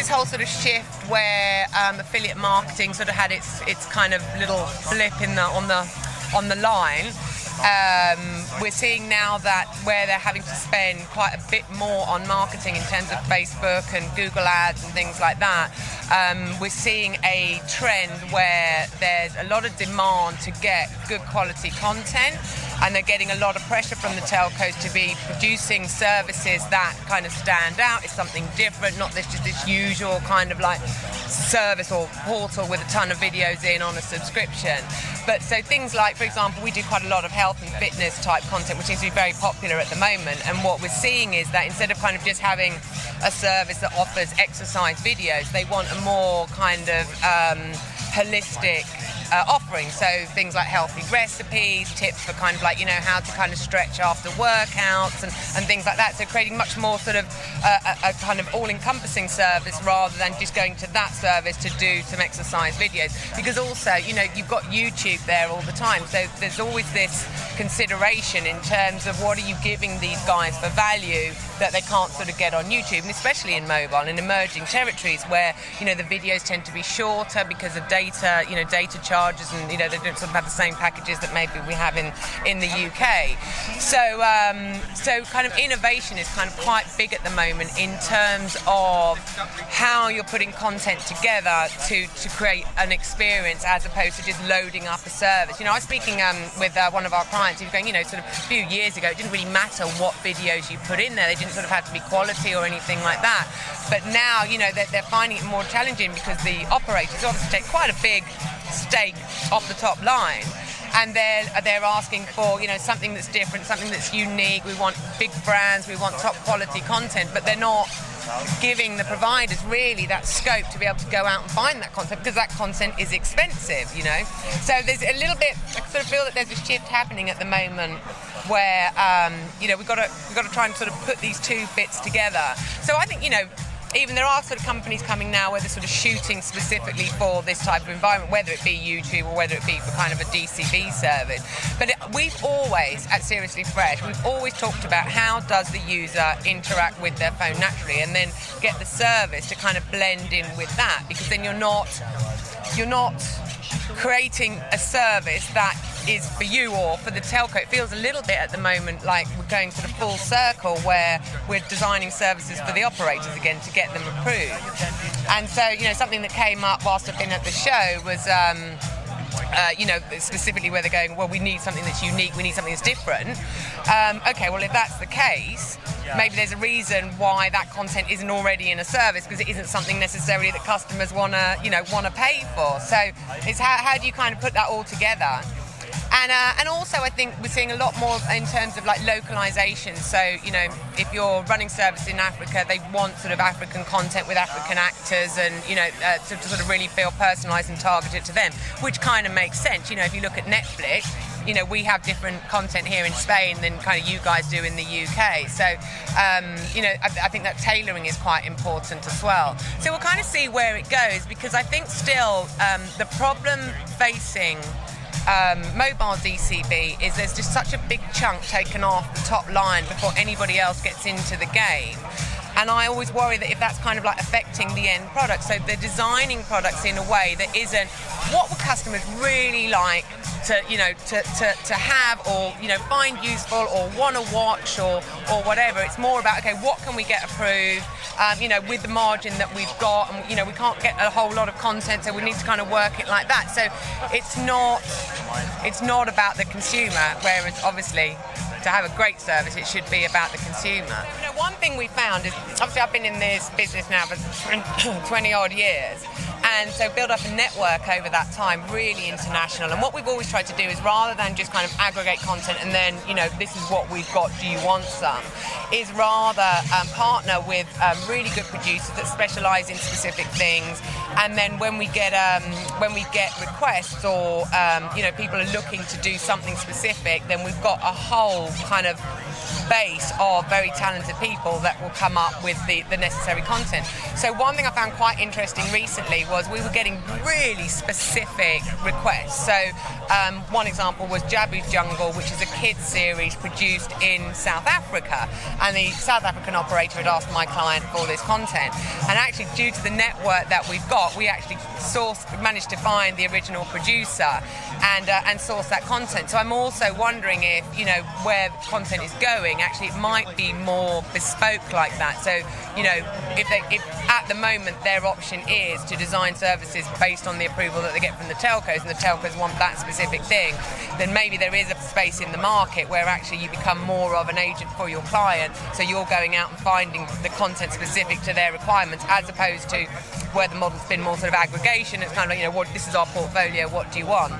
Whole sort of shift where affiliate marketing sort of had its kind of little blip in on the line. We're seeing now that where they're having to spend quite a bit more on marketing in terms of Facebook and Google ads and things like that, we're seeing a trend where there's a lot of demand to get good quality content, and they're getting a lot of pressure from the telcos to be producing services that kind of stand out. It's something different, not just this usual kind of like service or portal with a ton of videos in on a subscription. But so things like, for example, we do quite a lot of health and fitness type content, which seems to be very popular at the moment. And what we're seeing is that instead of kind of just having a service that offers exercise videos, they want a more kind of holistic offering. So things like healthy recipes, tips for kind of like, how to kind of stretch after workouts and things like that. So creating much more sort of a kind of all-encompassing service rather than just going to that service to do some exercise videos. Because also, you've got YouTube there all the time. So there's always this consideration in terms of what are you giving these guys for value that they can't sort of get on YouTube, and especially in mobile and emerging territories where, the videos tend to be shorter because of data charges, and they don't sort of have the same packages that maybe we have in the UK. So kind of innovation is kind of quite big at the moment in terms of how you're putting content together to create an experience as opposed to just loading up a service. I was speaking with one of our clients who's going, sort of a few years ago, it didn't really matter what videos you put in there. They didn't sort of have to be quality or anything like that. But now, they're finding it more challenging because the operators obviously take quite a big stake off the top line, and they're asking for something that's different, something that's unique. We want big brands, we want top quality content, but they're not giving the providers really that scope to be able to go out and find that content, because that content is expensive. So there's a little bit, I sort of feel that there's a shift happening at the moment where we've got to try and sort of put these two bits together. So I think even there are sort of companies coming now where they're sort of shooting specifically for this type of environment, whether it be YouTube or whether it be for kind of a DCB service. But we've always, at Seriously Fresh, we've always talked about how does the user interact with their phone naturally, and then get the service to kind of blend in with that, because then you're not creating a service that is for you or for the telco. It feels a little bit at the moment like we're going sort of full circle where we're designing services for the operators again to get them approved. And so, something that came up whilst I've been at the show was specifically where they're going, well, we need something that's unique, we need something that's different. Okay, well, if that's the case, maybe there's a reason why that content isn't already in a service, because it isn't something necessarily that customers want to pay for. So it's how do you kind of put that all together? And also I think we're seeing a lot more in terms of like localization. So, if you're running service in Africa, they want sort of African content with African actors and, to sort of really feel personalized and targeted to them, which kind of makes sense. If you look at Netflix, we have different content here in Spain than kind of you guys do in the UK. So, I think that tailoring is quite important as well. So we'll kind of see where it goes, because I think still the problem facing mobile DCB is there's just such a big chunk taken off the top line before anybody else gets into the game. And I always worry that if that's kind of like affecting the end product, so they're designing products in a way that isn't what would customers really like to have or find useful or want to watch or whatever. It's more about, okay, what can we get approved with the margin that we've got, and we can't get a whole lot of content, so we need to kind of work it like that. So it's not about the consumer, whereas obviously to have a great service, it should be about the consumer. One thing we found is, obviously I've been in this business now for 20 odd years, and so build up a network over that time, really international. And what we've always tried to do is, rather than just kind of aggregate content and then, this is what we've got, do you want some, is rather partner with really good producers that specialise in specific things. And then when we get requests or people are looking to do something specific, then we've got a whole kind of base of very talented people that will come up with the necessary content. So one thing I found quite interesting recently was we were getting really specific requests. So one example was Jabu's Jungle, which is a kids series produced in South Africa, and the South African operator had asked my client for this content, and actually due to the network that we've got, we actually managed to find the original producer and source that content. So I'm also wondering if, where the content is going, actually it might be more bespoke like that. So, if at the moment their option is to design services based on the approval that they get from the telcos, and the telcos want that specific thing, then maybe there is a space in the market where actually you become more of an agent for your client, so you're going out and finding the content specific to their requirements, as opposed to where the model's been more sort of aggregation. It's kind of like, this is our portfolio, what do you want?